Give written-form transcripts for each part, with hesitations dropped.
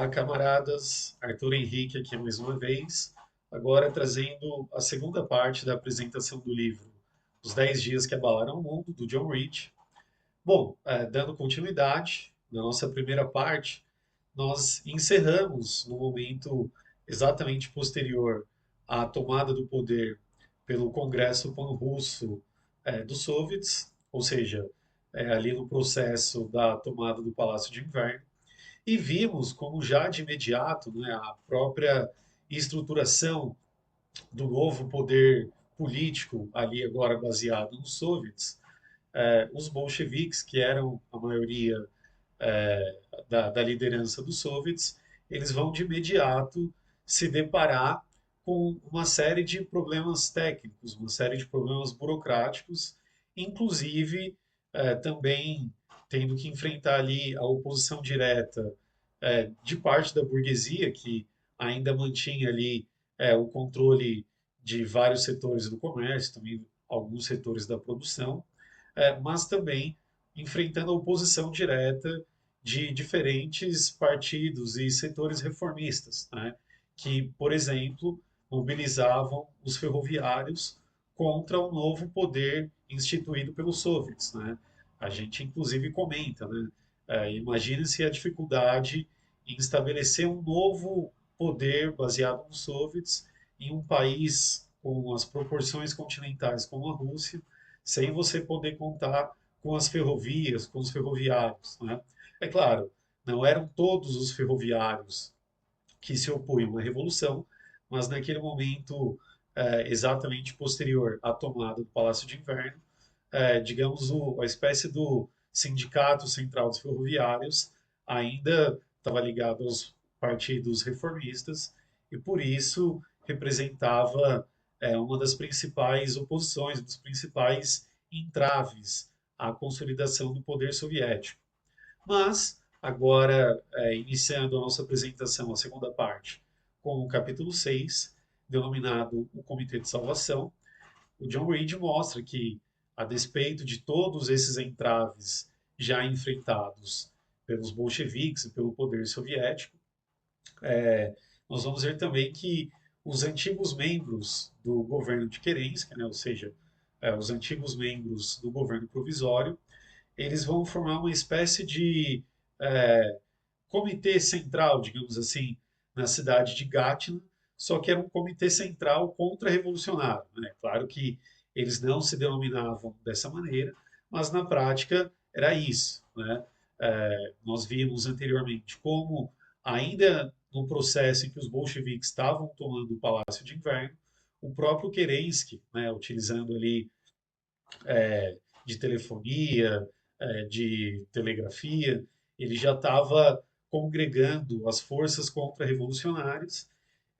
Olá, camaradas. Arthur Henrique aqui mais uma vez, agora trazendo a segunda parte da apresentação do livro Os 10 Dias que Abalaram o Mundo, do John Reed. Bom, dando continuidade, na nossa primeira parte, nós encerramos no momento exatamente posterior à tomada do poder pelo Congresso Pan-Russo dos Soviets, ou seja, ali no processo da tomada do Palácio de Inverno. E vimos como já de imediato, né, a própria estruturação do novo poder político, ali agora baseado nos soviets, os bolcheviques, que eram a maioria da liderança dos soviets, eles vão de imediato se deparar com uma série de problemas técnicos, uma série de problemas burocráticos, inclusive também tendo que enfrentar ali a oposição direta de parte da burguesia, que ainda mantinha ali o controle de vários setores do comércio, também alguns setores da produção, mas também enfrentando a oposição direta de diferentes partidos e setores reformistas, né, que, por exemplo, mobilizavam os ferroviários contra o novo poder instituído pelos soviets, né? A gente inclusive comenta, né? Imagine-se a dificuldade em estabelecer um novo poder baseado nos soviets em um país com as proporções continentais como a Rússia, sem você poder contar com as ferrovias, com os ferroviários, né? É claro, não eram todos os ferroviários que se opunham à Revolução, mas naquele momento exatamente posterior à tomada do Palácio de Inverno, digamos, a espécie do Sindicato Central dos Ferroviários ainda estava ligado aos partidos reformistas e por isso representava uma das principais oposições, um dos principais entraves à consolidação do poder soviético. Mas, agora, iniciando a nossa apresentação, a segunda parte, com o capítulo 6, denominado O Comitê de Salvação, o John Reed mostra que, a despeito de todos esses entraves já enfrentados pelos bolcheviques e pelo poder soviético, nós vamos ver também que os antigos membros do governo de Kerensky, né, ou seja, os antigos membros do governo provisório, eles vão formar uma espécie de é, comitê central, digamos assim, na cidade de Gatiná, só que era um comitê central contra-revolucionário, né? Claro que eles não se denominavam dessa maneira, mas na prática era isso, né? Nós vimos anteriormente como, ainda no processo em que os bolcheviques estavam tomando o Palácio de Inverno, o próprio Kerensky, né, utilizando ali de telefonia, de telegrafia, ele já estava congregando as forças contra-revolucionárias,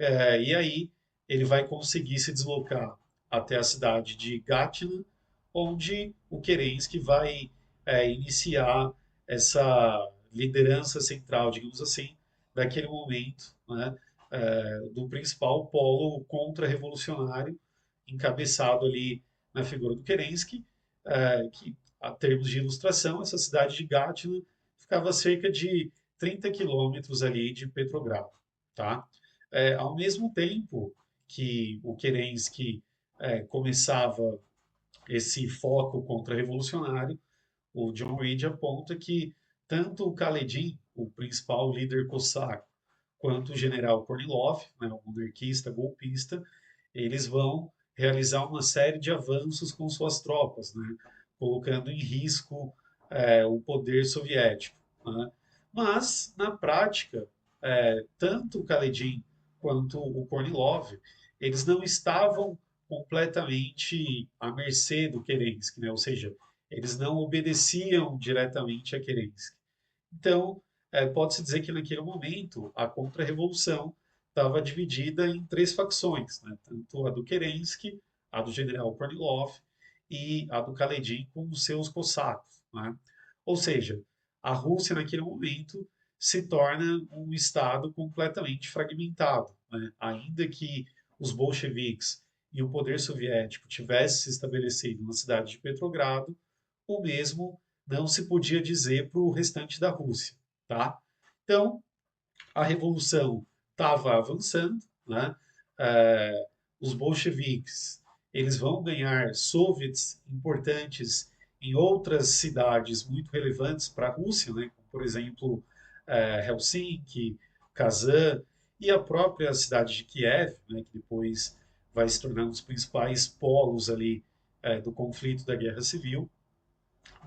e aí ele vai conseguir se deslocar até a cidade de Gatiná, onde o Kerensky vai iniciar essa liderança central, digamos assim, daquele momento, né, do principal polo contra-revolucionário, encabeçado ali na figura do Kerensky, que, a termos de ilustração, essa cidade de Gatiná ficava a cerca de 30 quilômetros ali de Petrogrado, tá? Ao mesmo tempo que o Kerensky começava esse foco contra-revolucionário, o John Reed aponta que tanto o Kaledin, o principal líder cosaco, quanto o general Kornilov, né, o monarquista golpista, eles vão realizar uma série de avanços com suas tropas, né, colocando em risco o poder soviético, né. Mas, na prática, tanto o Kaledin quanto o Kornilov, eles não estavam completamente à mercê do Kerensky, né? Ou seja, eles não obedeciam diretamente a Kerensky. Então, pode-se dizer que naquele momento a contra-revolução estava dividida em três facções, né? Tanto a do Kerensky, a do general Kornilov e a do Kaledin com os seus cossacos, né? Ou seja, a Rússia naquele momento se torna um estado completamente fragmentado, né? Ainda que os bolcheviques e o poder soviético tivessem se estabelecido na cidade de Petrogrado, o mesmo não se podia dizer para o restante da Rússia, tá? Então, a revolução estava avançando, né? Eh, os bolcheviques eles vão ganhar soviets importantes em outras cidades muito relevantes para a Rússia, né? Como, por exemplo, Helsinki, Kazan e a própria cidade de Kiev, né? Que depois vai se tornar um dos principais polos ali do conflito da Guerra Civil.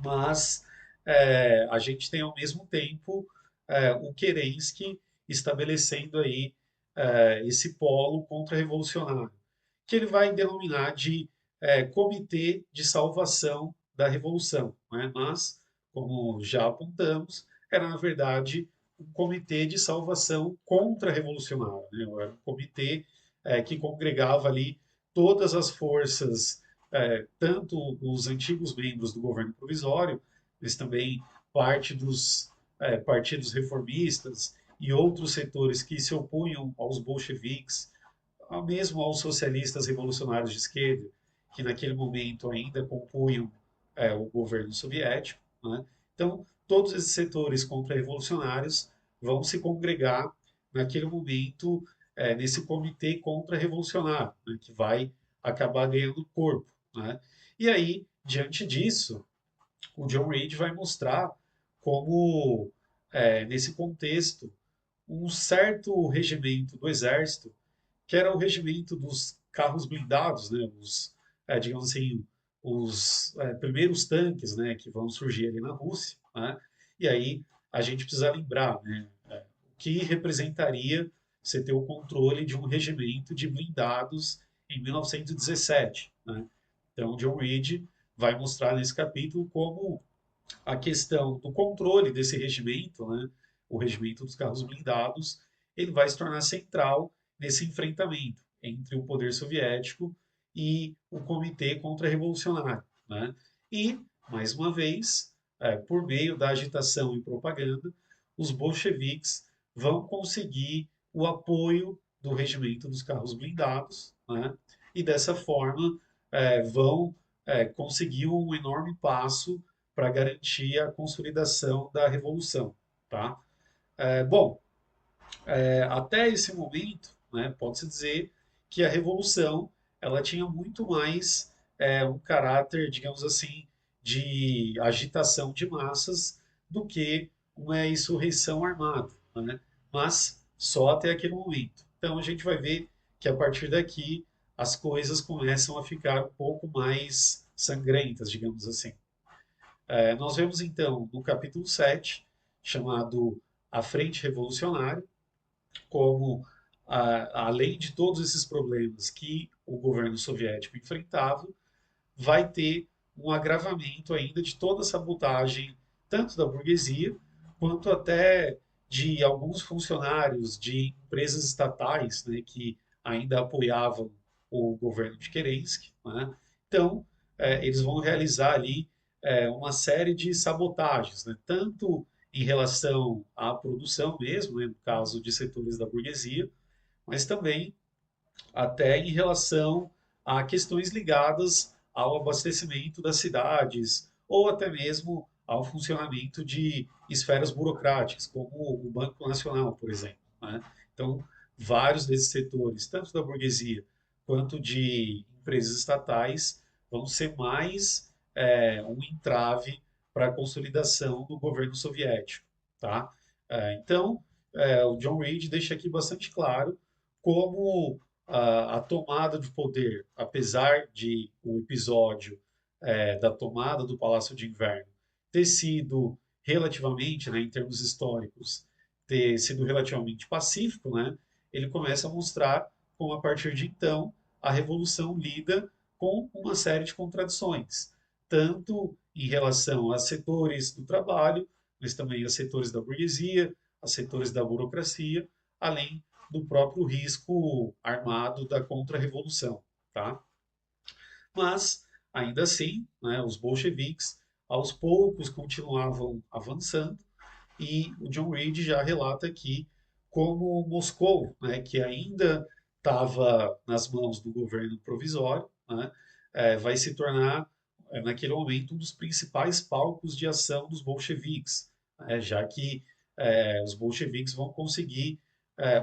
Mas a gente tem ao mesmo tempo o Kerensky estabelecendo aí esse polo contra-revolucionário, que ele vai denominar de Comitê de Salvação da Revolução, né? Mas, como já apontamos, era na verdade um comitê de salvação contra-revolucionário, né? Era um comitê que congregava ali todas as forças tanto os antigos membros do governo provisório, mas também parte dos partidos reformistas e outros setores que se opunham aos bolcheviques, mesmo aos socialistas revolucionários de esquerda, que naquele momento ainda compunham o governo soviético, né? Então, todos esses setores contra-revolucionários vão se congregar naquele momento nesse comitê contra-revolucionário, né, que vai acabar ganhando corpo, né? E aí, diante disso, o John Reed vai mostrar como, nesse contexto, um certo regimento do exército, que era o regimento dos carros blindados, né, digamos assim, os primeiros tanques, né, que vão surgir ali na Rússia, né? E aí a gente precisa lembrar, né, o que representaria você ter o controle de um regimento de blindados em 1917, né? Então, John Reed vai mostrar nesse capítulo como a questão do controle desse regimento, né, o regimento dos carros blindados, ele vai se tornar central nesse enfrentamento entre o poder soviético e o Comitê Contra-Revolucionário, né? E, mais uma vez, por meio da agitação e propaganda, os bolcheviques vão conseguir o apoio do regimento dos carros blindados, né? E dessa forma vão conseguir um enorme passo para garantir a consolidação da revolução, tá? Bom, até esse momento, né, pode-se dizer que a revolução ela tinha muito mais um caráter, digamos assim, de agitação de massas do que uma insurreição armada, né? Mas só até aquele momento. Então a gente vai ver que a partir daqui as coisas começam a ficar um pouco mais sangrentas, digamos assim. Nós vemos então no capítulo 7, chamado A Frente Revolucionária, como, além de todos esses problemas que o governo soviético enfrentava, vai ter um agravamento ainda de toda a sabotagem, tanto da burguesia, quanto até de alguns funcionários de empresas estatais, né, que ainda apoiavam o governo de Kerensky, né? Então, eles vão realizar ali uma série de sabotagens, né, tanto em relação à produção mesmo, né, no caso de setores da burguesia, mas também até em relação a questões ligadas ao abastecimento das cidades ou até mesmo ao funcionamento de esferas burocráticas, como o Banco Nacional, por exemplo, né? Então, vários desses setores, tanto da burguesia quanto de empresas estatais, vão ser mais um entrave para a consolidação do governo soviético, tá? Então, o John Reed deixa aqui bastante claro como a tomada de poder, apesar de o episódio da tomada do Palácio de Inverno ter sido relativamente, né, em termos históricos, ter sido relativamente pacífico, né, ele começa a mostrar como a partir de então a revolução lida com uma série de contradições, tanto em relação a setores do trabalho, mas também a setores da burguesia, a setores da burocracia, além do próprio risco armado da contra-revolução, tá? Mas, ainda assim, né, os bolcheviques aos poucos continuavam avançando e o John Reed já relata aqui como Moscou, né, que ainda estava nas mãos do governo provisório, né, vai se tornar, naquele momento, um dos principais palcos de ação dos bolcheviques, né, já que os bolcheviques vão conseguir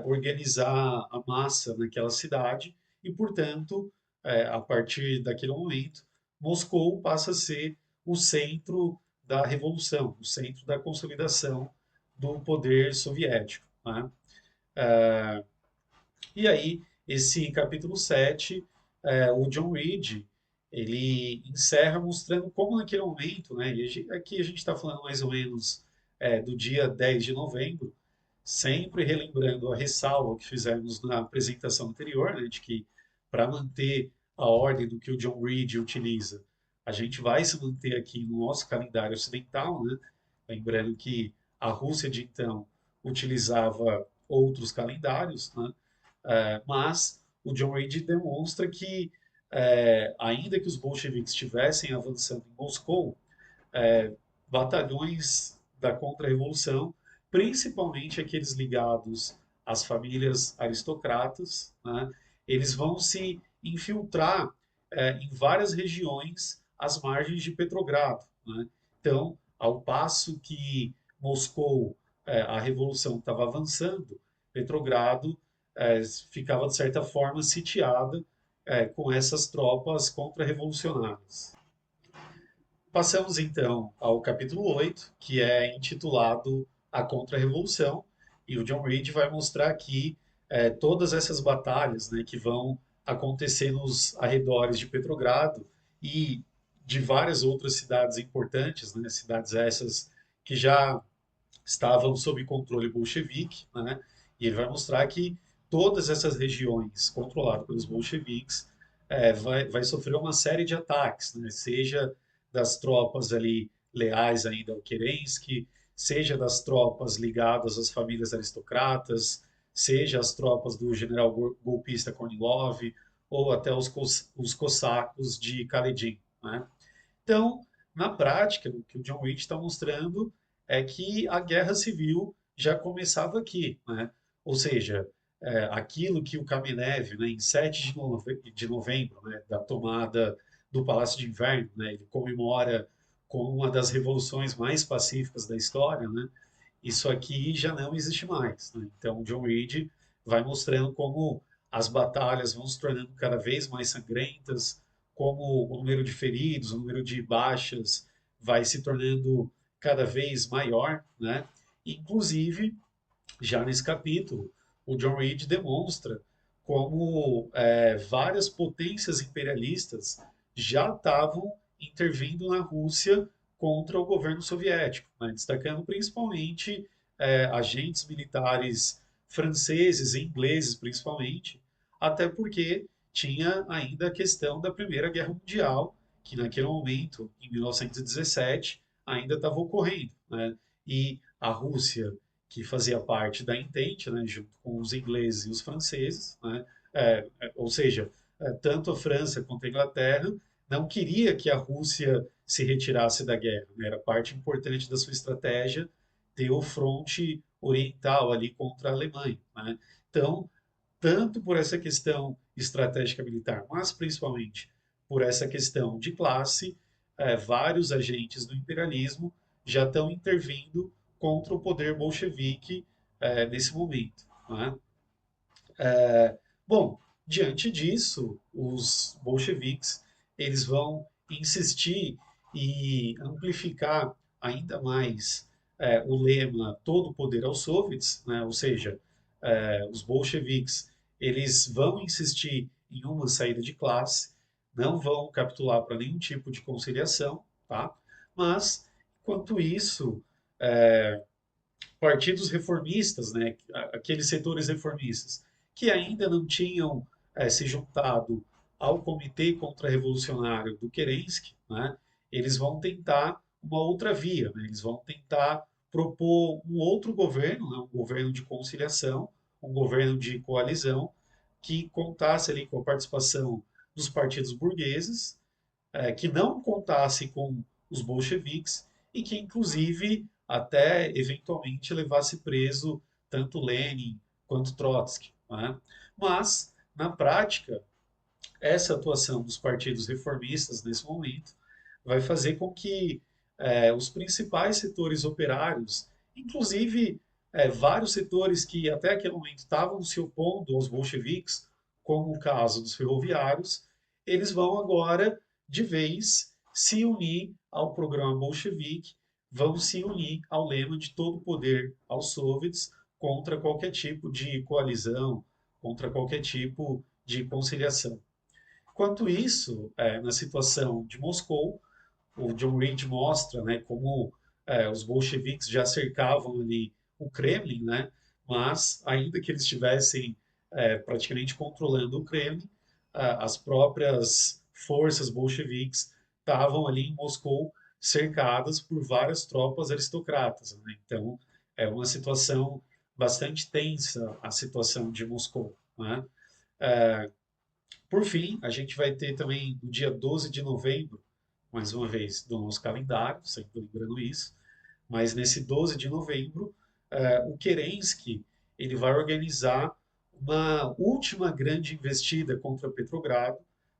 organizar a massa naquela cidade e, portanto, a partir daquele momento, Moscou passa a ser o centro da revolução, o centro da consolidação do poder soviético, né? E aí, esse capítulo 7, o John Reed, ele encerra mostrando como naquele momento, né, aqui a gente está falando mais ou menos do dia 10 de novembro, sempre relembrando a ressalva que fizemos na apresentação anterior, né, de que para manter a ordem do que o John Reed utiliza, a gente vai se manter aqui no nosso calendário ocidental, né, lembrando que a Rússia de então utilizava outros calendários, né, mas o John Reed demonstra que, ainda que os bolcheviques estivessem avançando em Moscou, batalhões da contra-revolução, principalmente aqueles ligados às famílias aristocratas, né, eles vão se infiltrar em várias regiões às margens de Petrogrado, né? Então, ao passo que Moscou, a revolução estava avançando, Petrogrado ficava, de certa forma, sitiada com essas tropas contra-revolucionárias. Passamos então ao capítulo 8, que é intitulado A Contra-Revolução, e o John Reed vai mostrar aqui todas essas batalhas, né, que vão acontecer nos arredores de Petrogrado e de várias outras cidades importantes, né, cidades essas que já estavam sob controle bolchevique, né, e ele vai mostrar que todas essas regiões controladas pelos bolcheviques vai sofrer uma série de ataques, né? Seja das tropas ali leais ainda ao Kerensky, seja das tropas ligadas às famílias aristocratas, seja as tropas do general golpista Kornilov, ou até os cossacos de Kaledin, né? Então, na prática, o que o John Wick está mostrando é que a guerra civil já começava aqui, né? Ou seja, aquilo que o Kamenev, né, em 7 de novembro, né, da tomada do Palácio de Inverno, né, ele comemora como uma das revoluções mais pacíficas da história, né? Isso aqui já não existe mais, né? Então, o John Reed vai mostrando como as batalhas vão se tornando cada vez mais sangrentas, como o número de feridos, o número de baixas vai se tornando cada vez maior, né? Inclusive, já nesse capítulo, o John Reed demonstra como várias potências imperialistas já estavam intervindo na Rússia contra o governo soviético, né? Destacando principalmente agentes militares franceses e ingleses, principalmente, até porque tinha ainda a questão da Primeira Guerra Mundial, que naquele momento, em 1917, ainda estava ocorrendo, né? E a Rússia, que fazia parte da Entente, né, junto com os ingleses e os franceses, né, ou seja, tanto a França quanto a Inglaterra não queria que a Rússia se retirasse da guerra, né, era parte importante da sua estratégia ter o fronte oriental ali contra a Alemanha, né? Então, tanto por essa questão estratégica militar, mas principalmente por essa questão de classe, vários agentes do imperialismo já estão intervindo contra o poder bolchevique nesse momento. Né? Bom, diante disso, os bolcheviques eles vão insistir e amplificar ainda mais o lema todo o poder aos soviets, né? Ou seja, os bolcheviques eles vão insistir em uma saída de classe, não vão capitular para nenhum tipo de conciliação, tá? Mas, enquanto isso, partidos reformistas, né, aqueles setores reformistas, que ainda não tinham se juntado ao Comitê Contra-Revolucionário do Kerensky, né, eles vão tentar uma outra via, né, eles vão tentar propor um outro governo, né, um governo de conciliação, um governo de coalizão, que contasse ali com a participação dos partidos burgueses, que não contasse com os bolcheviques e que, inclusive, até eventualmente levasse preso tanto Lenin quanto Trotsky. Né? Mas, na prática, essa atuação dos partidos reformistas nesse momento vai fazer com que os principais setores operários, inclusive vários setores que até aquele momento estavam se opondo aos bolcheviques, como o caso dos ferroviários, eles vão agora, de vez, se unir ao programa bolchevique, vão se unir ao lema de todo o poder aos soviets contra qualquer tipo de coalizão, contra qualquer tipo de conciliação. Enquanto isso, na situação de Moscou, o John Reed mostra, né, como os bolcheviques já cercavam ali o Kremlin, né, mas ainda que eles estivessem praticamente controlando o Kremlin, as próprias forças bolcheviques estavam ali em Moscou cercadas por várias tropas aristocratas, né? Então é uma situação bastante tensa a situação de Moscou, né? Por fim, a gente vai ter também no dia 12 de novembro, mais uma vez, do nosso calendário, sempre lembrando isso, mas nesse 12 de novembro, o Kerensky ele vai organizar uma última grande investida contra Petrogrado,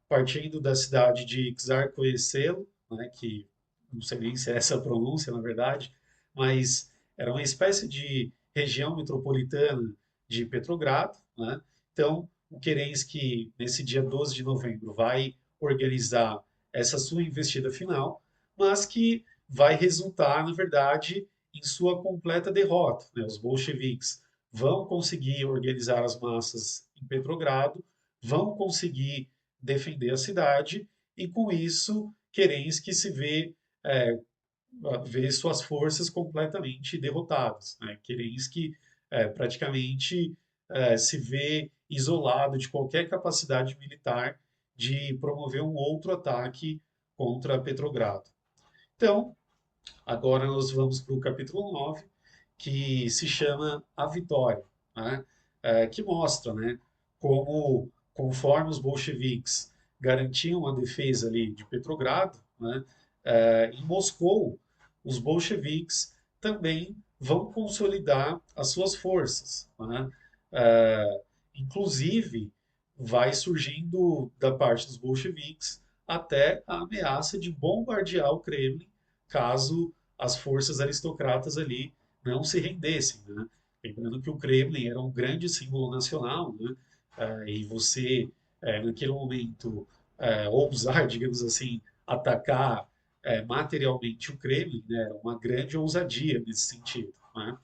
partindo da cidade de Czarkoye-Selo, né, que não sei nem se é essa a pronúncia, na verdade, mas era uma espécie de região metropolitana de Petrogrado, né? Então, o Kerensky, nesse dia 12 de novembro, vai organizar essa sua investida final, mas que vai resultar, na verdade, em sua completa derrota, né? Os bolcheviques vão conseguir organizar as massas em Petrogrado, vão conseguir defender a cidade, e com isso, Kerensky se vê, é, vê suas forças completamente derrotadas, né? Kerensky praticamente se vê isolado de qualquer capacidade militar de promover um outro ataque contra Petrogrado. Então, agora nós vamos para o capítulo 9, que se chama A Vitória, né? Que mostra, né, como, conforme os bolcheviques garantiam a defesa ali de Petrogrado, né, em Moscou, os bolcheviques também vão consolidar as suas forças, né? Inclusive, vai surgindo da parte dos bolcheviques até a ameaça de bombardear o Kremlin caso as forças aristocratas ali não se rendessem, né? Lembrando que o Kremlin era um grande símbolo nacional, né? E você, naquele momento, ousar, digamos assim, atacar materialmente o Kremlin, né? Era uma grande ousadia nesse sentido, né?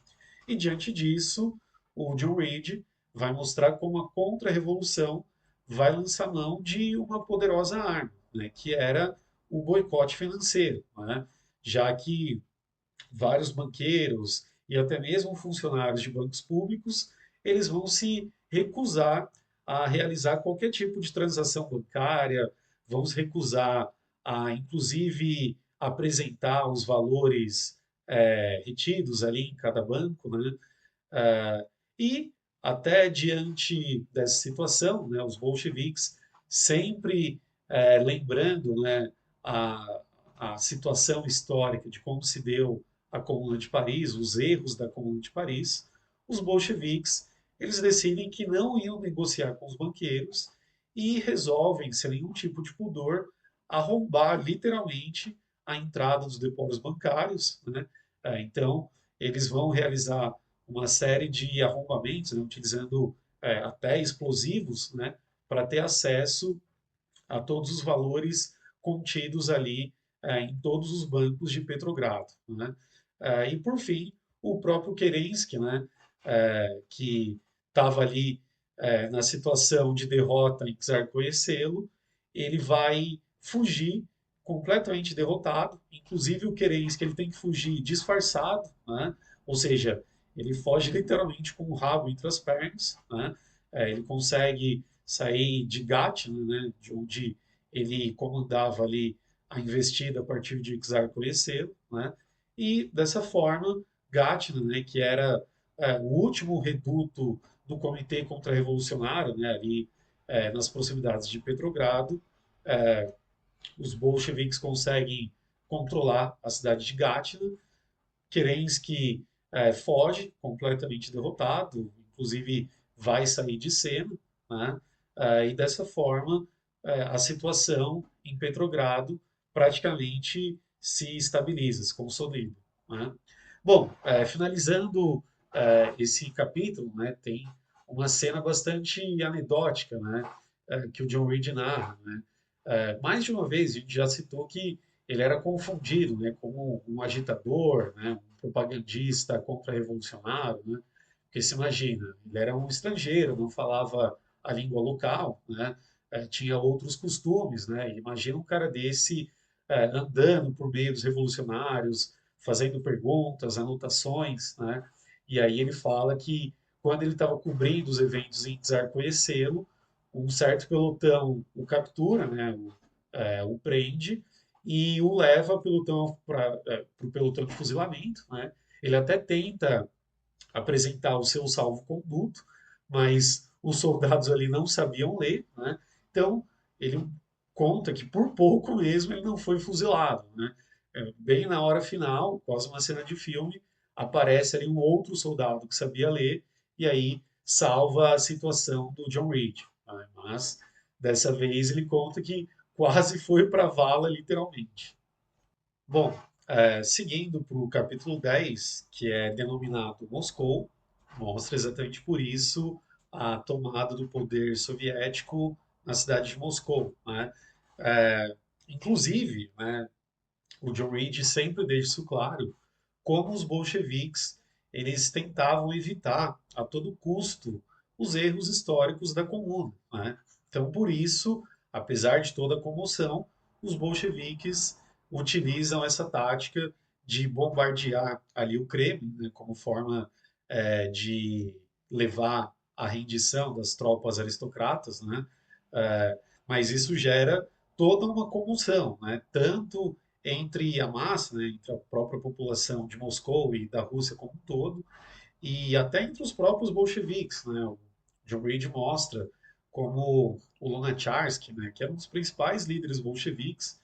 E diante disso, o John Reed vai mostrar como a contra-revolução vai lançar mão de uma poderosa arma, né? Que era o boicote financeiro, né? Já que vários banqueiros e até mesmo funcionários de bancos públicos, eles vão se recusar a realizar qualquer tipo de transação bancária, vão se recusar a, inclusive, apresentar os valores retidos ali em cada banco, né? E até diante dessa situação, né, os bolcheviques sempre lembrando, né, a, a situação histórica de como se deu a Comuna de Paris, os erros da Comuna de Paris, os bolcheviques eles decidem que não iam negociar com os banqueiros e resolvem, sem nenhum tipo de pudor, arrombar literalmente a entrada dos depósitos bancários, né? Então, eles vão realizar uma série de arrombamentos, né, utilizando até explosivos, né, para ter acesso a todos os valores contidos ali em todos os bancos de Petrogrado, né? E por fim, o próprio Kerensky, né, que estava ali na situação de derrota em Czar Conhecê-lo, ele vai fugir completamente derrotado. Inclusive o Kerensky ele tem que fugir disfarçado, né? Ou seja, ele foge literalmente com o rabo entre as pernas, né? Ele consegue sair de Gatiná, né, de onde ele comandava ali a investida a partir de Czar Conhecê-lo, né? E dessa forma, Gatiná, né, que era o último reduto do Comitê Contra-Revolucionário, né, ali nas proximidades de Petrogrado, é, os bolcheviques conseguem controlar a cidade de Gatiná. Kerensky foge completamente derrotado, inclusive vai sair de cena, né? E dessa forma a situação em Petrogrado praticamente se estabiliza, se consolida, né? Bom, finalizando esse capítulo, né, tem uma cena bastante anedótica, né, que o John Reed narra, né. Mais de uma vez a gente já citou que ele era confundido, né, como um agitador, né, um propagandista contra-revolucionário, né, porque se imagina, ele era um estrangeiro, não falava a língua local, né, tinha outros costumes, né, imagina um cara desse andando por meio dos revolucionários, fazendo perguntas, anotações, né, e aí ele fala que quando ele estava cobrindo os eventos em Czar conhecê-lo, um certo pelotão o captura, né, o prende e o leva para o pelotão de fuzilamento, né? Ele até tenta apresentar o seu salvo-conduto, mas os soldados ali não sabiam ler, né? Então ele conta que por pouco mesmo ele não foi fuzilado, né? Bem na hora final, quase uma cena de filme, aparece ali um outro soldado que sabia ler e aí salva a situação do John Reed, né? Mas dessa vez ele conta que quase foi para a vala literalmente. Bom, seguindo para o capítulo 10, que é denominado Moscou, mostra exatamente por isso a tomada do poder soviético na cidade de Moscou, né? É, inclusive, né, o John Reed sempre deixa isso claro, como os bolcheviques eles tentavam evitar a todo custo os erros históricos da Comuna, né? Então, por isso, apesar de toda a comoção, os bolcheviques utilizam essa tática de bombardear ali o Kremlin, né, como forma de levar à rendição das tropas aristocratas, né? Mas isso gera toda uma comoção, né? Tanto entre a massa, né, entre a própria população de Moscou e da Rússia como um todo, e até entre os próprios bolcheviques, né? O John Reed mostra como o Lunacharsky, né, que era um dos principais líderes bolcheviques,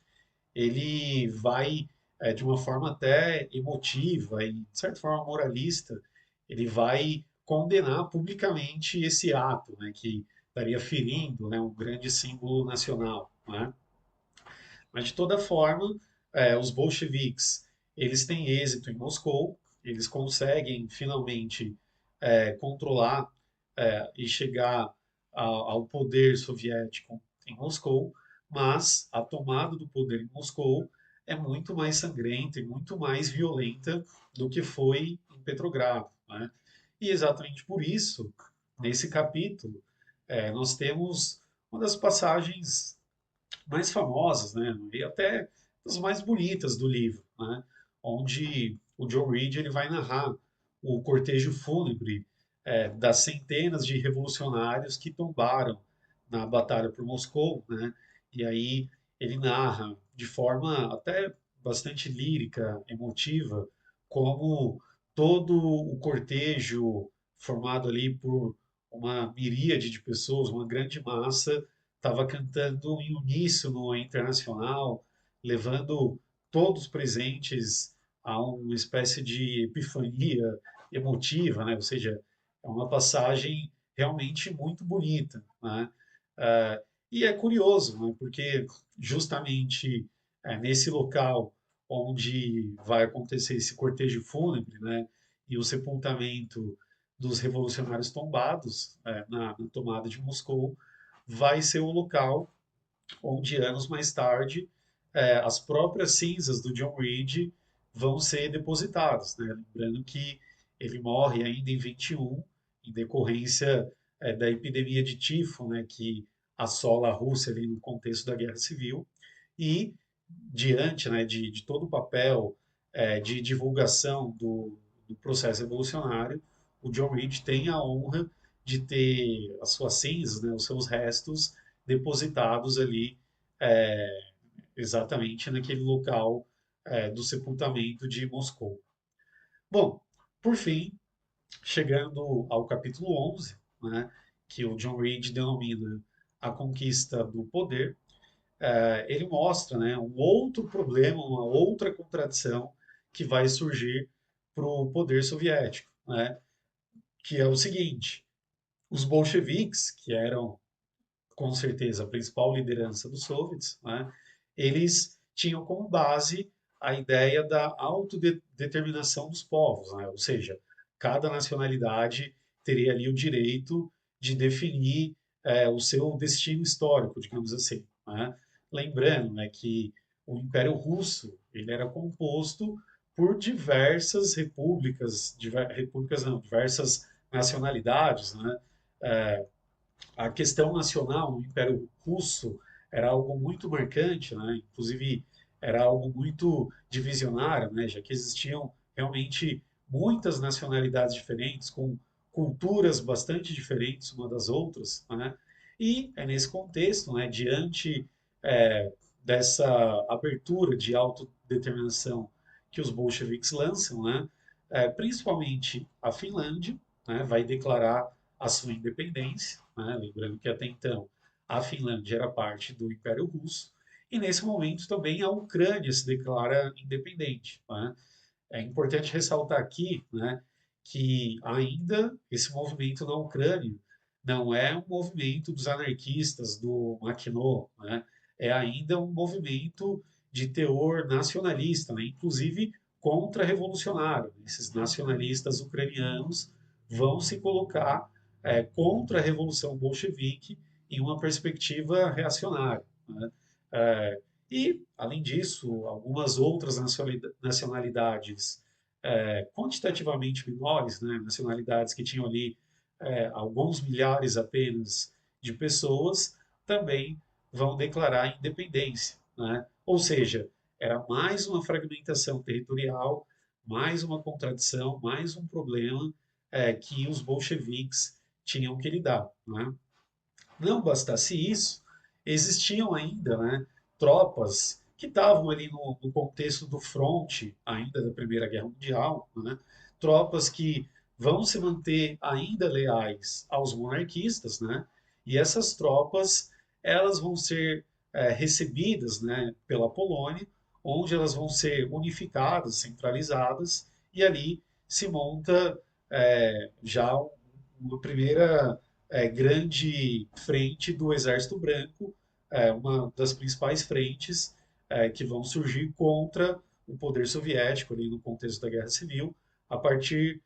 ele vai de uma forma até emotiva e de certa forma moralista, ele vai condenar publicamente esse ato, né, que estaria ferindo, né, um grande símbolo nacional, né? Mas de toda forma, os bolcheviques eles têm êxito em Moscou, eles conseguem finalmente controlar e chegar ao poder soviético em Moscou, mas a tomada do poder em Moscou é muito mais sangrenta e muito mais violenta do que foi em Petrogrado, né? E exatamente por isso, nesse capítulo, nós temos uma das passagens mais famosas, né, e até as mais bonitas do livro, né, onde o John Reed ele vai narrar o cortejo fúnebre das centenas de revolucionários que tombaram na batalha por Moscou, né, e aí ele narra de forma até bastante lírica, emotiva, como todo o cortejo formado ali por uma miríade de pessoas, uma grande massa, estava cantando em uníssono internacional, levando todos os presentes a uma espécie de epifania emotiva, né? Ou seja, é uma passagem realmente muito bonita, né? Ah, e é curioso, né? Porque justamente nesse local onde vai acontecer esse cortejo fúnebre, né? E o sepultamento dos revolucionários tombados na tomada de Moscou, vai ser o local onde anos mais tarde as próprias cinzas do John Reed vão ser depositadas, né? Lembrando que ele morre ainda em 21, em decorrência da epidemia de tifo, né, que assola a Rússia ali no contexto da Guerra Civil, e diante, né, de todo o papel de divulgação do processo revolucionário, o John Reed tem a honra de ter as suas cinzas, né, os seus restos depositados ali é, exatamente naquele local do sepultamento de Moscou. Bom, por fim, chegando ao capítulo 11, né, que o John Reed denomina a conquista do poder, ele mostra, né, um outro problema, uma outra contradição que vai surgir para o poder soviético, né, que é o seguinte: os bolcheviques, que eram com certeza a principal liderança dos soviets, né, eles tinham como base a ideia da autodeterminação dos povos, né, ou seja, cada nacionalidade teria ali o direito de definir o seu destino histórico, digamos assim, né? Lembrando, né, que o Império Russo ele era composto por diversas repúblicas, repúblicas não, diversas nacionalidades, né? É, a questão nacional no Império Russo era algo muito marcante, né? Inclusive era algo muito divisionário, né? Já que existiam realmente muitas nacionalidades diferentes, com culturas bastante diferentes uma das outras, né? E é nesse contexto, né, diante é, dessa abertura de autodeterminação que os bolcheviques lançam, né, principalmente a Finlândia, né, vai declarar a sua independência, né? Lembrando que até então a Finlândia era parte do Império Russo, e nesse momento também a Ucrânia se declara independente, né? É importante ressaltar aqui, né, que ainda esse movimento na Ucrânia não é um movimento dos anarquistas do Makhno, né? É ainda um movimento de teor nacionalista, né? Inclusive contra-revolucionário. Esses nacionalistas ucranianos vão se colocar contra a Revolução Bolchevique em uma perspectiva reacionária, né? É, e, além disso, algumas outras nacionalidades quantitativamente menores, né, nacionalidades que tinham ali alguns milhares apenas de pessoas, também vão declarar independência, né? Ou seja, era mais uma fragmentação territorial, mais uma contradição, mais um problema que os bolcheviques tinham que lidar, né? Não bastasse isso, existiam ainda, né, tropas que estavam ali no contexto do fronte ainda da Primeira Guerra Mundial, né, tropas que vão se manter ainda leais aos monarquistas, né, e essas tropas elas vão ser recebidas, né, pela Polônia, onde elas vão ser unificadas, centralizadas, e ali se monta já uma primeira grande frente do Exército Branco, uma das principais frentes que vão surgir contra o poder soviético ali no contexto da Guerra Civil, a partir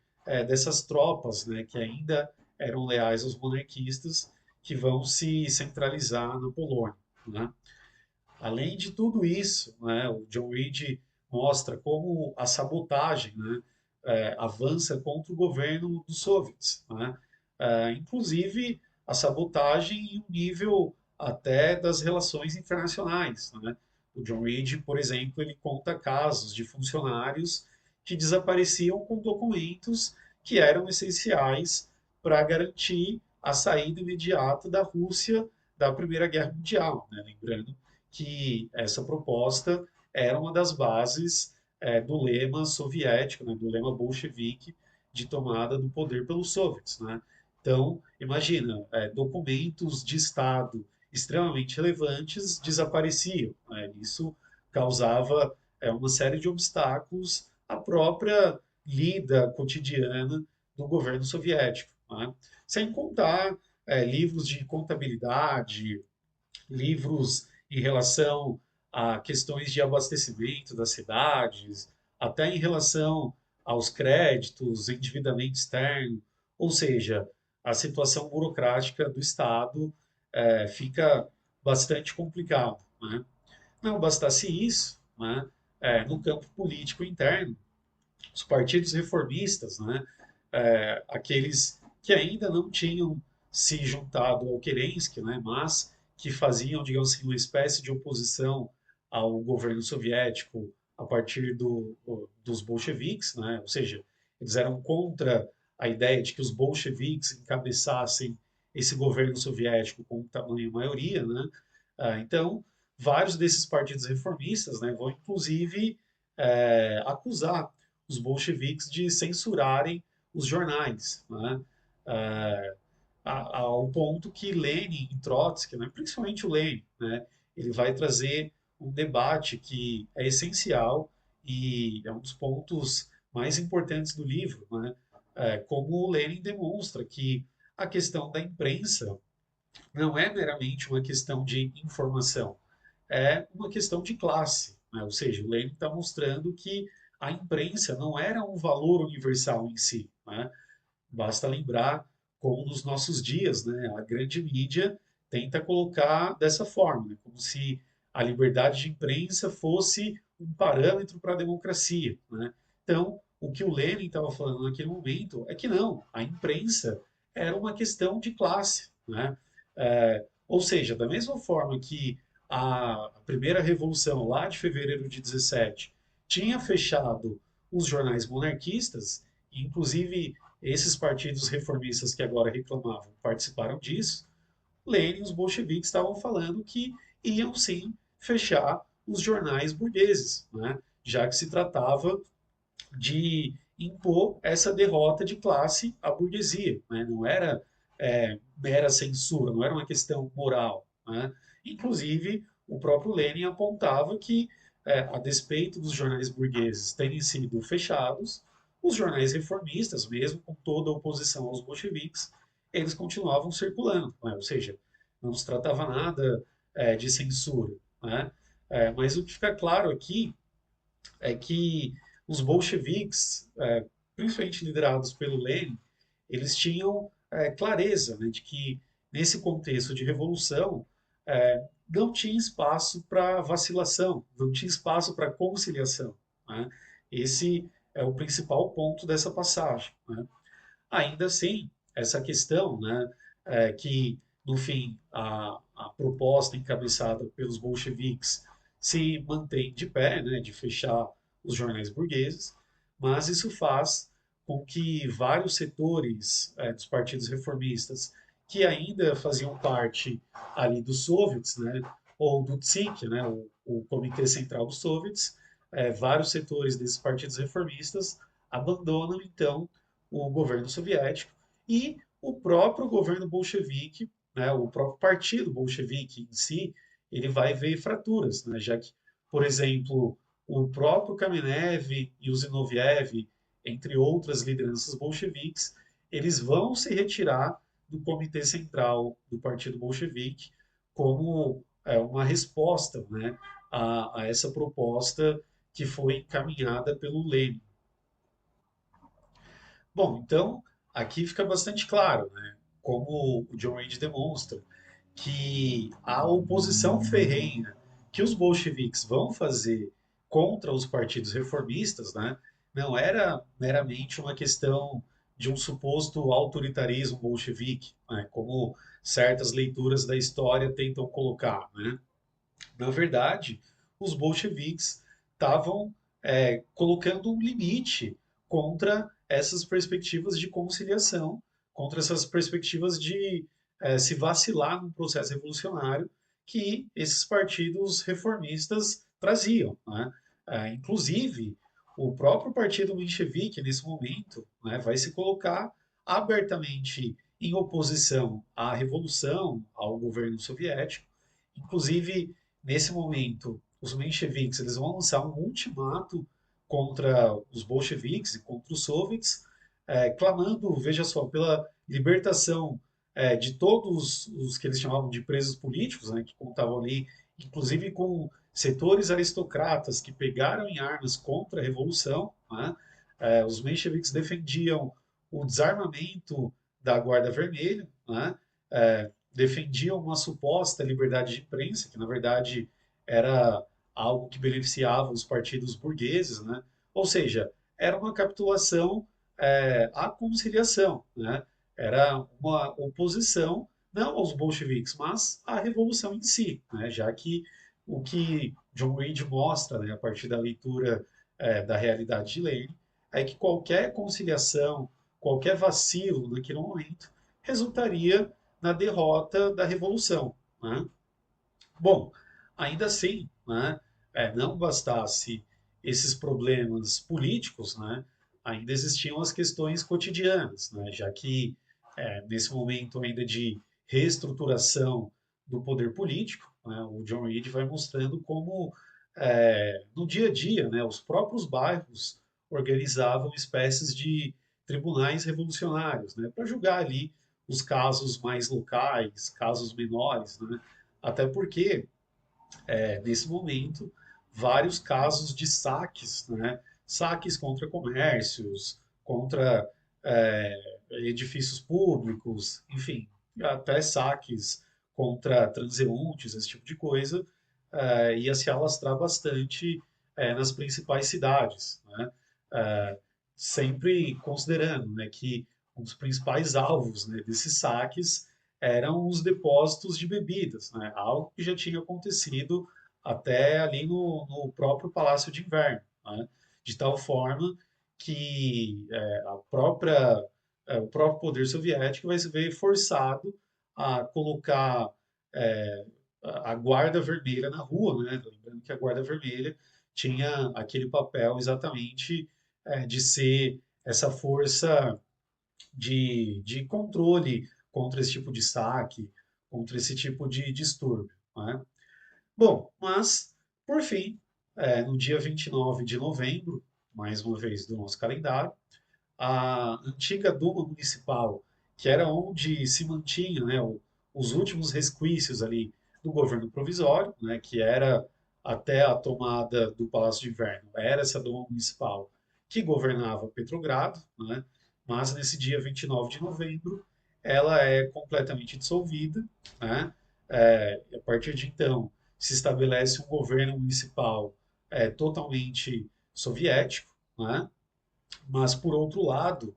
dessas tropas, né, que ainda eram leais aos monarquistas, que vão se centralizar na Polônia, né? Além de tudo isso, né, o John Reed mostra como a sabotagem, né, avança contra o governo dos soviets, né? Inclusive a sabotagem em um nível até das relações internacionais, né? O John Reed, por exemplo, ele conta casos de funcionários que desapareciam com documentos que eram essenciais para garantir a saída imediata da Rússia da Primeira Guerra Mundial, né? Lembrando que essa proposta era uma das bases do lema soviético, né, do lema bolchevique de tomada do poder pelos soviets, né? Então, imagina, documentos de Estado extremamente relevantes desapareciam, né? Isso causava uma série de obstáculos à própria lida cotidiana do governo soviético, né? Sem contar livros de contabilidade, livros em relação a questões de abastecimento das cidades, até em relação aos créditos, endividamento externo, ou seja, a situação burocrática do Estado fica bastante complicada, né? Não bastasse isso, né, no campo político interno, os partidos reformistas, né, aqueles que ainda não tinham se juntado ao Kerensky, né, mas que faziam, digamos assim, uma espécie de oposição ao governo soviético a partir dos bolcheviques, né, ou seja, eles eram contra a ideia de que os bolcheviques encabeçassem esse governo soviético com tamanha maioria, né? Então, vários desses partidos reformistas, né, vão inclusive acusar os bolcheviques de censurarem os jornais, né? É, ao ponto que Lenin e Trotsky, né, principalmente o Lenin, né, ele vai trazer um debate que é essencial e é um dos pontos mais importantes do livro, né, como o Lenin demonstra que a questão da imprensa não é meramente uma questão de informação, é uma questão de classe, né? Ou seja, o Lenin está mostrando que a imprensa não era um valor universal em si, né? Basta lembrar como nos nossos dias, né, a grande mídia tenta colocar dessa forma, né, como se a liberdade de imprensa fosse um parâmetro para a democracia, né? Então, o que o Lenin estava falando naquele momento é que não, a imprensa era uma questão de classe, né? Ou seja, da mesma forma que a primeira revolução lá de fevereiro de 17 tinha fechado os jornais monarquistas, inclusive esses partidos reformistas que agora reclamavam participaram disso. Lenin e os bolcheviques estavam falando que iam sim fechar os jornais burgueses, né? Já que se tratava de impor essa derrota de classe à burguesia, né? Não era mera censura, não era uma questão moral, né? Inclusive, o próprio Lenin apontava que, a despeito dos jornais burgueses terem sido fechados, os jornais reformistas, mesmo com toda a oposição aos bolcheviques, eles continuavam circulando, né? Ou seja, não se tratava nada de censura, né? Mas o que fica claro aqui é que os bolcheviques, principalmente liderados pelo Lenin, eles tinham clareza, né, de que nesse contexto de revolução não tinha espaço para vacilação, não tinha espaço para conciliação, né? Esse é o principal ponto dessa passagem, né? Ainda assim, essa questão, né, que, no fim, a proposta encabeçada pelos bolcheviques se mantém de pé, né, de fechar os jornais burgueses, mas isso faz com que vários setores dos partidos reformistas que ainda faziam parte ali dos soviets, né, ou do TSIC, né, o Comitê Central dos Soviets, vários setores desses partidos reformistas abandonam então o governo soviético e o próprio governo bolchevique, né, o próprio partido bolchevique em si, ele vai ver fraturas, né, já que, por exemplo, o próprio Kamenev e o Zinoviev, entre outras lideranças bolcheviques, eles vão se retirar do Comitê Central do Partido Bolchevique como uma resposta, né, a essa proposta que foi encaminhada pelo Lenin. Bom, então aqui fica bastante claro, né, como o John Reed demonstra, que a oposição ferrenha que os bolcheviques vão fazer contra os partidos reformistas, né, não era meramente uma questão de um suposto autoritarismo bolchevique, né, como certas leituras da história tentam colocar, né? Na verdade, os bolcheviques estavam colocando um limite contra essas perspectivas de conciliação, contra essas perspectivas de se vacilar num processo revolucionário que esses partidos reformistas traziam, né? Inclusive, o próprio partido menchevique, nesse momento, né, vai se colocar abertamente em oposição à revolução, ao governo soviético. Inclusive, nesse momento, os mencheviques eles vão lançar um ultimato contra os bolcheviques e contra os soviets, clamando, veja só, pela libertação de todos os que eles chamavam de presos políticos, né, que contavam ali, inclusive com setores aristocratas que pegaram em armas contra a revolução, né? Os mencheviques defendiam o desarmamento da Guarda Vermelha, né? Defendiam uma suposta liberdade de imprensa, que na verdade era algo que beneficiava os partidos burgueses, né? Ou seja, era uma capitulação à conciliação, né? Era uma oposição não aos bolcheviques, mas à revolução em si, né? Já que o que John Reed mostra, né, a partir da leitura da realidade de Lenin, é que qualquer conciliação, qualquer vacilo naquele momento resultaria na derrota da revolução, né? Bom, ainda assim, né, não bastasse esses problemas políticos, né, ainda existiam as questões cotidianas, né, já que nesse momento ainda de reestruturação do poder político, né, o John Reed vai mostrando como no dia a dia, né, os próprios bairros organizavam espécies de tribunais revolucionários, né, para julgar ali os casos mais locais, casos menores, né, até porque nesse momento, vários casos de saques, né, saques contra comércios, contra edifícios públicos, enfim, até saques contra transeuntes, esse tipo de coisa, ia se alastrar bastante nas principais cidades, né? Eh, Sempre considerando, né, que um dos principais alvos, né, desses saques eram os depósitos de bebidas, né? Algo que já tinha acontecido até ali no próprio Palácio de Inverno, né? De tal forma que o próprio poder soviético vai se ver forçado a colocar é, a guarda vermelha na rua, né? Lembrando que a guarda vermelha tinha aquele papel exatamente de ser essa força de controle contra esse tipo de saque, contra esse tipo de distúrbio, né? Bom, mas, por fim, no dia 29 de novembro, mais uma vez do nosso calendário, a antiga Duma Municipal, que era onde se mantinha, né, os últimos resquícios ali do governo provisório, né, que era até a tomada do Palácio de Inverno, era essa Duma Municipal que governava Petrogrado, né, mas nesse dia 29 de novembro ela é completamente dissolvida, né, e a partir de então se estabelece um governo municipal totalmente soviético, né, mas, por outro lado,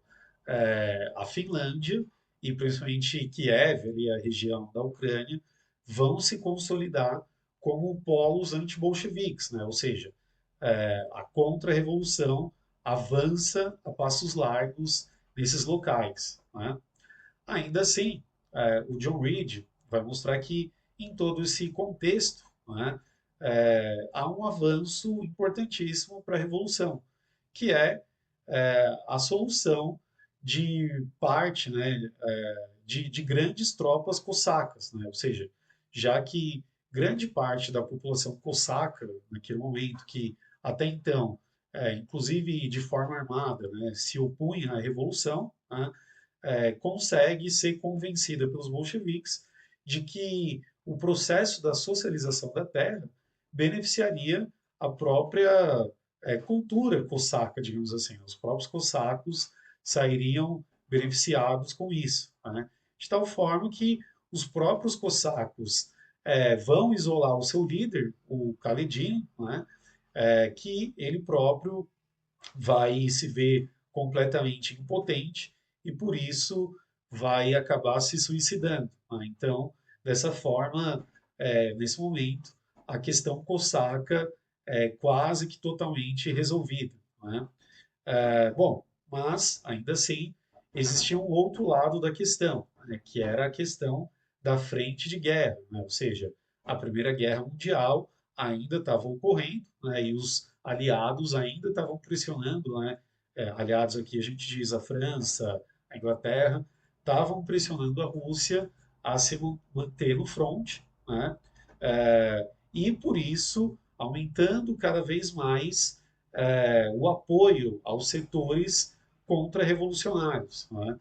a Finlândia e principalmente Kiev, ali a região da Ucrânia, vão se consolidar como polos anti-bolcheviques, né? Ou seja, a contra-revolução avança a passos largos nesses locais, né? Ainda assim, o John Reed vai mostrar que em todo esse contexto, né, há um avanço importantíssimo para a revolução, que é a solução de parte, né, de grandes tropas cossacas, né? Ou seja, já que grande parte da população cosaca, naquele momento, que até então, inclusive de forma armada, né, se opunha à revolução, né, consegue ser convencida pelos bolcheviques de que o processo da socialização da terra beneficiaria a própria cultura cosaca, digamos assim. Os próprios cossacos sairiam beneficiados com isso, né? De tal forma que os próprios cossacos vão isolar o seu líder, o Kaledin, né? Que ele próprio vai se ver completamente impotente e por isso vai acabar se suicidando, né? Então, dessa forma, nesse momento, a questão cosaca é quase que totalmente resolvida, né? Bom, mas ainda assim existia um outro lado da questão, né, que era a questão da frente de guerra, né? Ou seja, a Primeira Guerra Mundial ainda estava ocorrendo, né, e os aliados ainda estavam pressionando, né, aliados aqui a gente diz a França, a Inglaterra, estavam pressionando a Rússia a se manter no front, né, e por isso aumentando cada vez mais o apoio aos setores contra-revolucionários, né?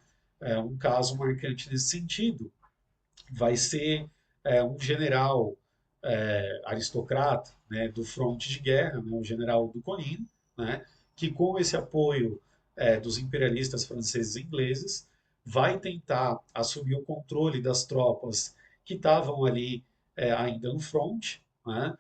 Um caso marcante nesse sentido vai ser um general aristocrata, né, do fronte de guerra, né, o general Ducolin, né, que com esse apoio dos imperialistas franceses e ingleses vai tentar assumir o controle das tropas que estavam ali ainda no fronte, né,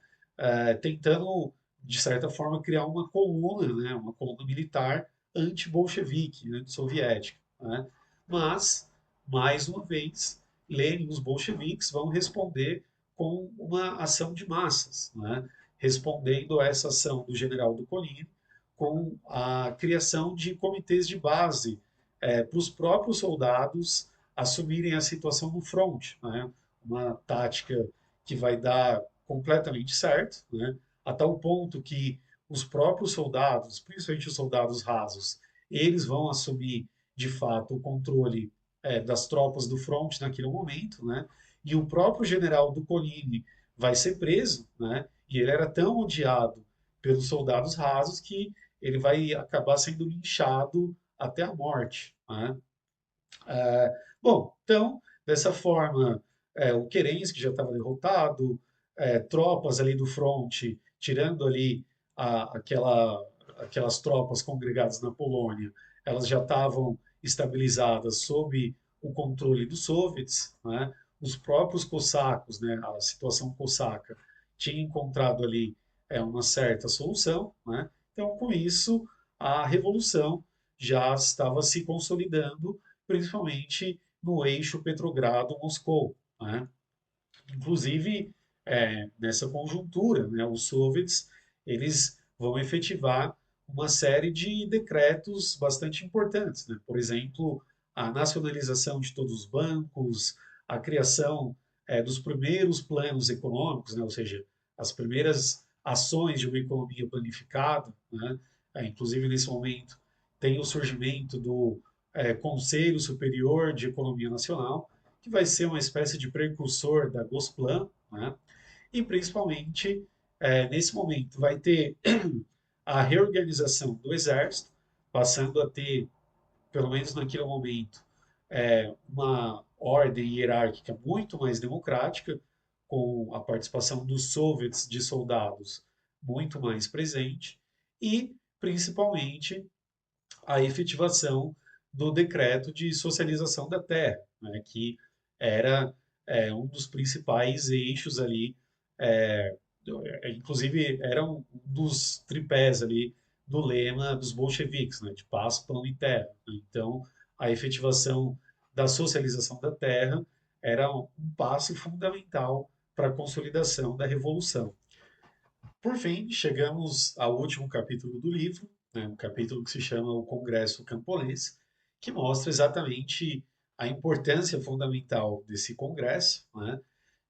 tentando de certa forma criar uma coluna, né, uma coluna militar anti-bolchevique, anti-soviética, né. Mas mais uma vez Lenin e os bolcheviques vão responder com uma ação de massas, né? Respondendo a essa ação do general Ducolin com a criação de comitês de base para os próprios soldados assumirem a situação no front, né? Uma tática que vai dar completamente certo, né? A tal ponto que os próprios soldados, principalmente os soldados rasos, eles vão assumir de fato o controle das tropas do front naquele momento, né? E o próprio general Ducolini vai ser preso, né? E ele era tão odiado pelos soldados rasos que ele vai acabar sendo linchado até a morte, né? Bom, então, dessa forma, o Kerensky já estava derrotado, tropas ali do fronte, tirando ali aquela aquelas tropas congregadas na Polônia, elas já estavam estabilizadas sob o controle dos soviets, né? Os próprios cossacos, né? A situação cosaca tinha encontrado ali uma certa solução, né? Então, com isso, a revolução já estava se consolidando, principalmente no eixo Petrogrado-Moscou, né? Inclusive, nessa conjuntura, né, os soviets eles vão efetivar uma série de decretos bastante importantes, né? Por exemplo, a nacionalização de todos os bancos, a criação dos primeiros planos econômicos, né? Ou seja, as primeiras ações de uma economia planificada, né? Inclusive, nesse momento, tem o surgimento do Conselho Superior de Economia Nacional, que vai ser uma espécie de precursor da Gosplan, né? E principalmente nesse momento vai ter a reorganização do exército, passando a ter, pelo menos naquele momento, uma ordem hierárquica muito mais democrática, com a participação dos soviets de soldados muito mais presente, e principalmente a efetivação do decreto de socialização da terra, né, que era um dos principais eixos ali, é, inclusive era um dos tripés ali do lema dos bolcheviques, né, de paz, pão e terra. Então, a efetivação da socialização da terra era um passo fundamental para a consolidação da revolução. Por fim, chegamos ao último capítulo do livro, né, um capítulo que se chama O Congresso Camponês, que mostra exatamente a importância fundamental desse congresso, né,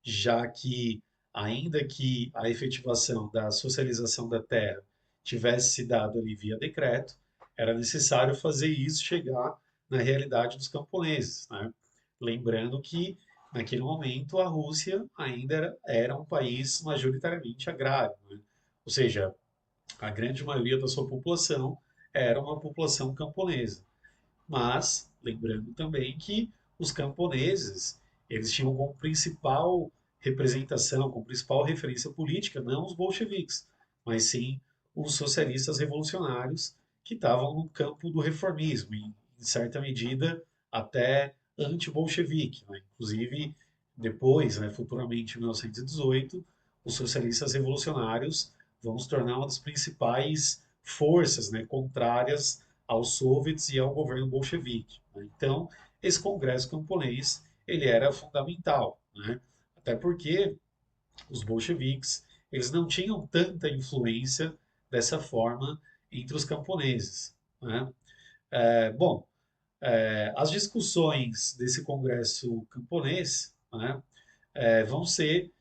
já que, ainda que a efetivação da socialização da terra tivesse se dado ali via decreto, era necessário fazer isso chegar na realidade dos camponeses, né? Lembrando que, naquele momento, a Rússia ainda era um país majoritariamente agrário, né? Ou seja, a grande maioria da sua população era uma população camponesa. Mas, lembrando também que os camponeses, eles tinham como principal representação, como principal referência política, não os bolcheviques, mas sim os socialistas revolucionários que estavam no campo do reformismo, e, em certa medida, até anti-bolchevique, né? Inclusive, depois, né, futuramente, em 1918, os socialistas revolucionários vão se tornar uma das principais forças, né, contrárias aos soviets e ao governo bolchevique, né? Então, esse congresso camponês ele era fundamental, né? Até porque os bolcheviques eles não tinham tanta influência dessa forma entre os camponeses, né? Bom, as discussões desse congresso camponês, né, vão ser,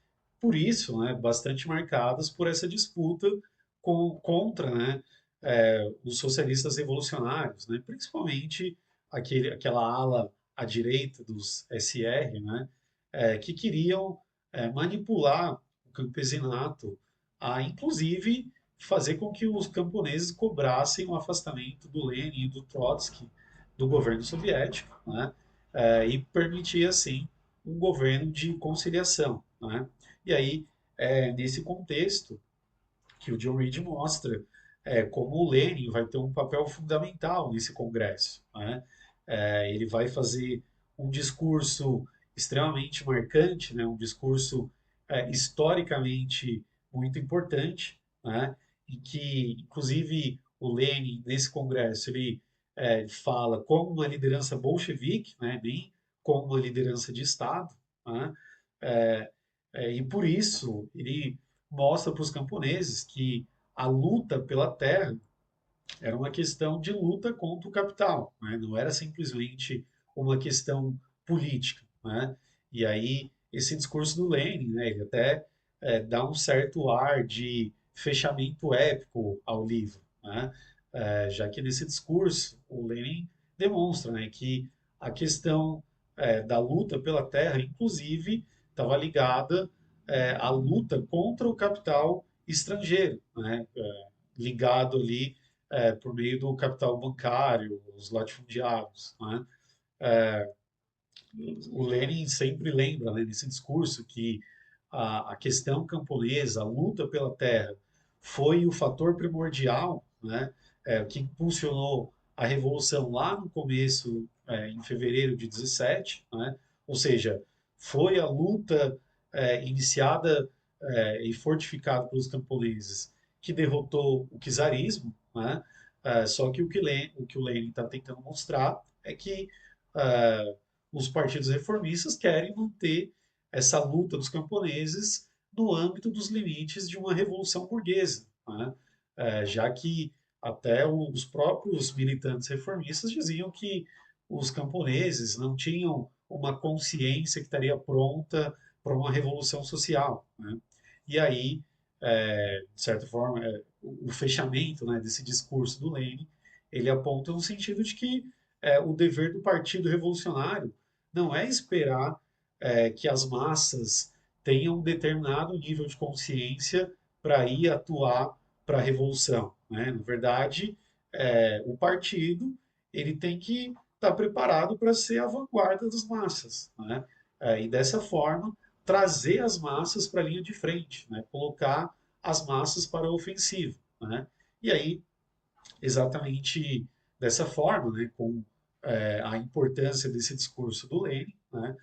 por isso, né, bastante marcadas por essa disputa contra, né, os socialistas revolucionários, né, principalmente aquela ala à direita dos SR, né, que queriam manipular o campesinato a, inclusive, fazer com que os camponeses cobrassem o afastamento do Lenin e do Trotsky do governo soviético, né, e permitir, assim, um governo de conciliação, né? E aí, nesse contexto, que o John Reed mostra como o Lenin vai ter um papel fundamental nesse congresso, né? Ele vai fazer um discurso extremamente marcante, né? Um discurso historicamente muito importante, né? Em que, inclusive, o Lenin, nesse congresso, ele fala como uma liderança bolchevique, né? Nem como uma liderança de Estado, né? É, e por isso ele mostra para os camponeses que a luta pela terra era uma questão de luta contra o capital, né? Não era simplesmente uma questão política, né? E aí esse discurso do Lenin, né, ele até dá um certo ar de fechamento épico ao livro, né? Já que nesse discurso o Lenin demonstra, né, que a questão da luta pela terra, inclusive, estava ligada à luta contra o capital estrangeiro, né? Ligado ali por meio do capital bancário, os latifundiários, né? O Lenin sempre lembra, né, nesse discurso que a questão camponesa, a luta pela terra, foi o fator primordial né? O que impulsionou a revolução lá no começo, em fevereiro de 17, né? Ou seja, foi a luta iniciada e fortificada pelos camponeses que derrotou o czarismo, né? Só que o que o Lenin está tentando mostrar é que eh, os partidos reformistas querem manter essa luta dos camponeses no âmbito dos limites de uma revolução burguesa, né? Já que até os próprios militantes reformistas diziam que os camponeses não tinham uma consciência que estaria pronta para uma revolução social, né? E aí, de certa forma, o fechamento, né, desse discurso do Lenin, ele aponta no sentido de que o dever do Partido Revolucionário não é esperar que as massas tenham um determinado nível de consciência para ir atuar para a revolução, né? Na verdade, o partido ele tem que estar preparado para ser a vanguarda das massas, né? E dessa forma trazer as massas para a linha de frente, né? Colocar as massas para a ofensiva, né? E aí, exatamente dessa forma, né? Com a importância desse discurso do Lenin, né?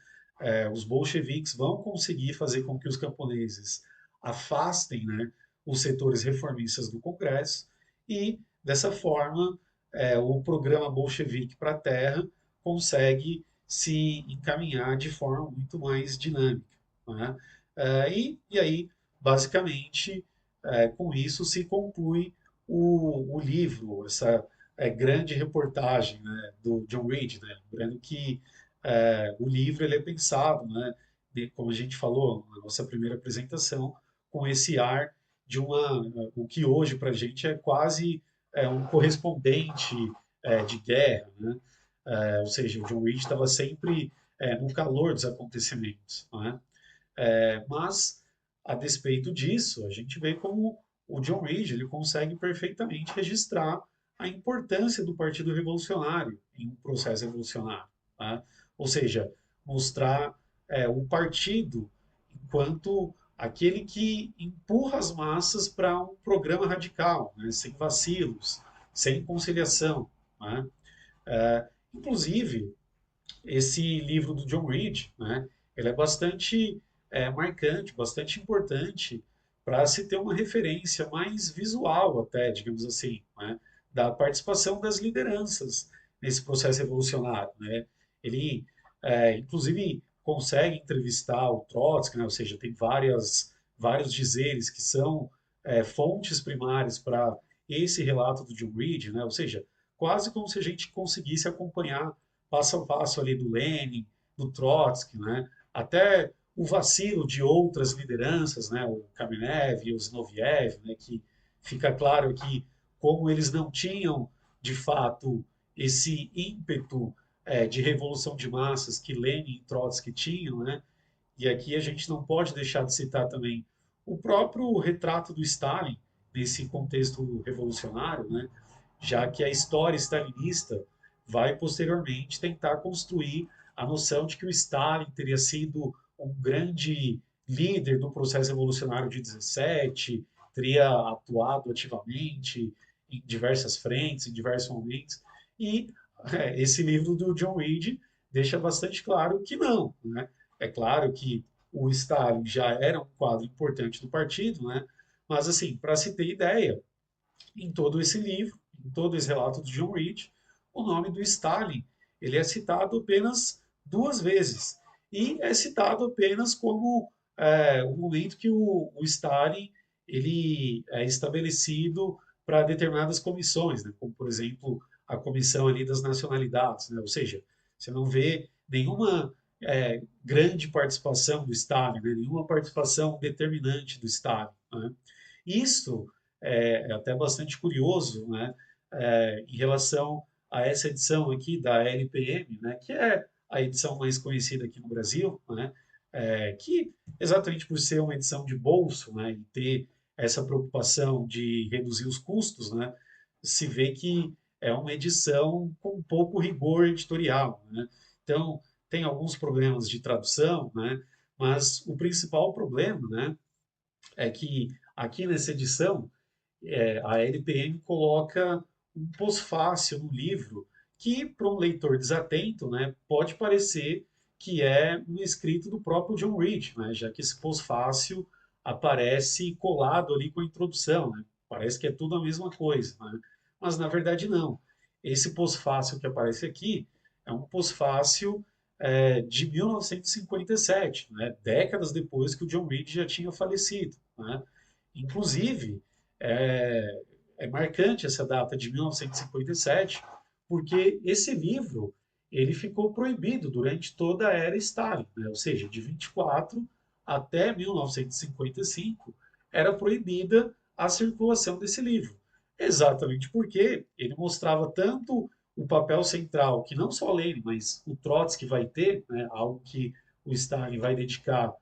Os bolcheviques vão conseguir fazer com que os camponeses afastem, né, os setores reformistas do Congresso e, dessa forma, o programa bolchevique para a terra consegue se encaminhar de forma muito mais dinâmica, né? E aí, basicamente, com isso se conclui o livro, essa grande reportagem, né, do John Reed, né? Lembrando que o livro ele é pensado, né, como a gente falou na nossa primeira apresentação, com esse ar de o que hoje para a gente é quase um correspondente de guerra, né? Ou seja, o John Reed estava sempre no calor dos acontecimentos, né? Mas, a despeito disso, a gente vê como o John Reed ele consegue perfeitamente registrar a importância do Partido Revolucionário em um processo revolucionário, tá? Ou seja, mostrar o partido enquanto aquele que empurra as massas para um programa radical, né, sem vacilos, sem conciliação, né? Inclusive, esse livro do John Reed, né, ele é bastante marcante, bastante importante para se ter uma referência mais visual até, digamos assim, né, da participação das lideranças nesse processo revolucionário, né? Ele, inclusive, consegue entrevistar o Trotsky, né, ou seja, tem vários dizeres que são fontes primárias para esse relato do John Reed, né? Ou seja, quase como se a gente conseguisse acompanhar passo a passo ali do Lenin, do Trotsky, né? Até o vacilo de outras lideranças, né? O Kamenev e o Zinoviev, né? Que fica claro que como eles não tinham de fato esse ímpeto de revolução de massas que Lenin e Trotsky tinham, né? E aqui a gente não pode deixar de citar também o próprio retrato do Stalin nesse contexto revolucionário, né? Já que a história stalinista vai posteriormente tentar construir a noção de que o Stalin teria sido um grande líder do processo revolucionário de 17, teria atuado ativamente em diversas frentes, em diversos momentos. E esse livro do John Reed deixa bastante claro que não, né? É claro que o Stalin já era um quadro importante do partido, né? Mas assim, para se ter ideia, em todo esse livro, em todo esse relato do John Reed, o nome do Stalin ele é citado apenas duas vezes e é citado apenas como o momento que o Stalin ele é estabelecido para determinadas comissões, né? Como por exemplo a comissão ali das nacionalidades, né? Ou seja, você não vê nenhuma grande participação do Stalin, né? Nenhuma participação determinante do Stalin, né? Isso é até bastante curioso, né, em relação a essa edição aqui da LPM, né, que é a edição mais conhecida aqui no Brasil, né, que exatamente por ser uma edição de bolso, né, e ter essa preocupação de reduzir os custos, né, se vê que é uma edição com pouco rigor editorial, né? Então tem alguns problemas de tradução, né, mas o principal problema, né, é que aqui nessa edição A LPM coloca um pós-fácil no livro que, para um leitor desatento, né, pode parecer que é um escrito do próprio John Reed, né, já que esse pós-fácil aparece colado ali com a introdução, né, parece que é tudo a mesma coisa, né, mas na verdade não. Esse pós-fácil que aparece aqui é um pós-fácil de 1957, né, décadas depois que o John Reed já tinha falecido, né. Inclusive, é, é marcante essa data de 1957, porque esse livro ele ficou proibido durante toda a era Stalin, né? Ou seja, de 24 até 1955 era proibida a circulação desse livro. Exatamente porque ele mostrava tanto o papel central que não só Lenin, mas o Trotsky vai ter, né, algo que o Stalin vai dedicar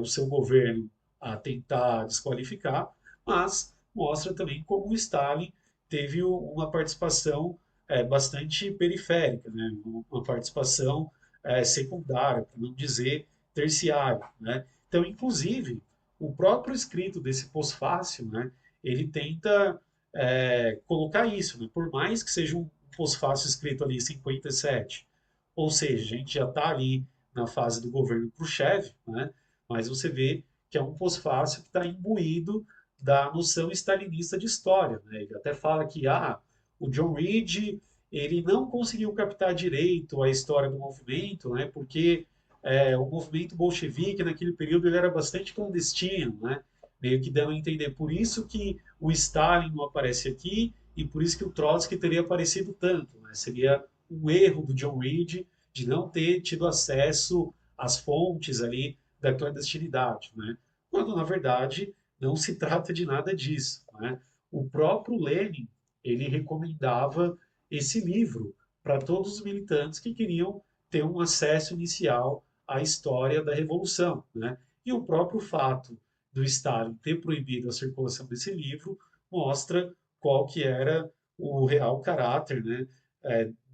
o seu governo a tentar desqualificar, mas mostra também como o Stalin teve uma participação bastante periférica, né? Uma participação secundária, para não dizer terciária. Né? Então, inclusive, o próprio escrito desse pós-fácil, né, ele tenta colocar isso, né? Por mais que seja um pós-fácil escrito ali em 57, ou seja, a gente já está ali na fase do governo Khrushchev, né? Mas você vê que é um pós-fácil que está imbuído da noção stalinista de história. Né? Ele até fala que o John Reed ele não conseguiu captar direito a história do movimento, né? Porque o movimento bolchevique naquele período ele era bastante clandestino, né? Meio que dando a entender. Por isso que o Stalin não aparece aqui e por isso que o Trotsky teria aparecido tanto. Né? Seria um erro do John Reed de não ter tido acesso às fontes ali da clandestinidade, né? Quando na verdade não se trata de nada disso, né? O próprio Lenin ele recomendava esse livro para todos os militantes que queriam ter um acesso inicial à história da revolução, né? E o próprio fato do Stalin ter proibido a circulação desse livro mostra qual que era o real caráter, né,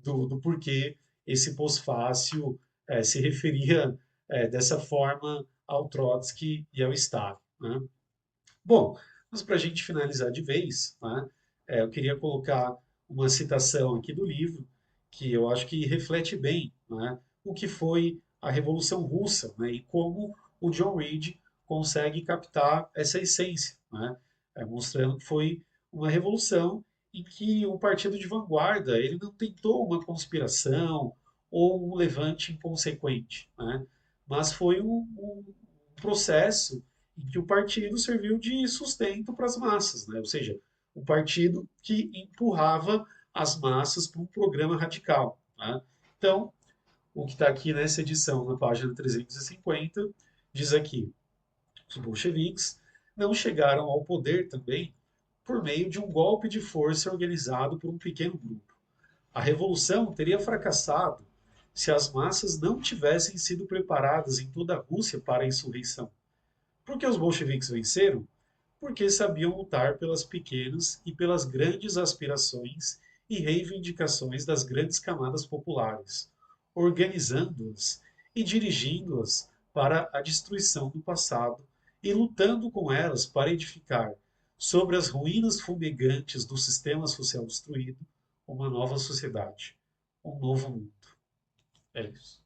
do porquê esse pós-fácil se referia dessa forma ao Trotsky e ao Stalin. Né? Bom, mas para a gente finalizar de vez, né, eu queria colocar uma citação aqui do livro que eu acho que reflete bem, né, o que foi a Revolução Russa, né, e como o John Reed consegue captar essa essência, né, mostrando que foi uma revolução em que o partido de vanguarda ele não tentou uma conspiração ou um levante inconsequente, né, mas foi um processo em que o partido serviu de sustento para as massas, né? Ou seja, o partido que empurrava as massas para um programa radical. Né? Então, o que está aqui nessa edição, na página 350, diz aqui: os bolcheviques não chegaram ao poder também por meio de um golpe de força organizado por um pequeno grupo. A revolução teria fracassado se as massas não tivessem sido preparadas em toda a Rússia para a insurreição. Por que os bolcheviques venceram? Porque sabiam lutar pelas pequenas e pelas grandes aspirações e reivindicações das grandes camadas populares, organizando-as e dirigindo-as para a destruição do passado e lutando com elas para edificar, sobre as ruínas fumegantes do sistema social destruído, uma nova sociedade, um novo mundo. É isso.